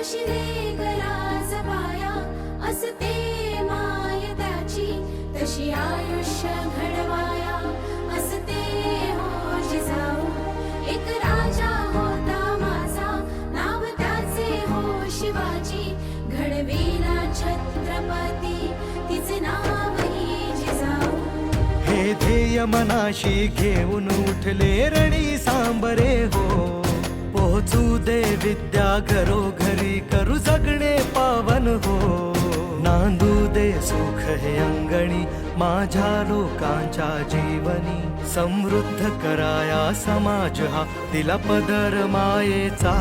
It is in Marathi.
जशी देगराज पाया असते माय त्याची, तशी आयुष्य घडवाया असते हो जिजाऊ. एक राजा होता माझा, नाव त्याचे हो शिवाजी, घडविला छत्रपती तिचे नावही जिजाऊ. हे ध्येय मनाशी घेऊन उठले रणी सांबरे हो, पोहोचू दे विद्या घरोघरी, करू जगणे पावन हो. नांदू दे सुख हे अंगणी, माझ्या लोकांच्या जीवनी, समृद्ध कराया समाज हा, दिला पदर मायेचा.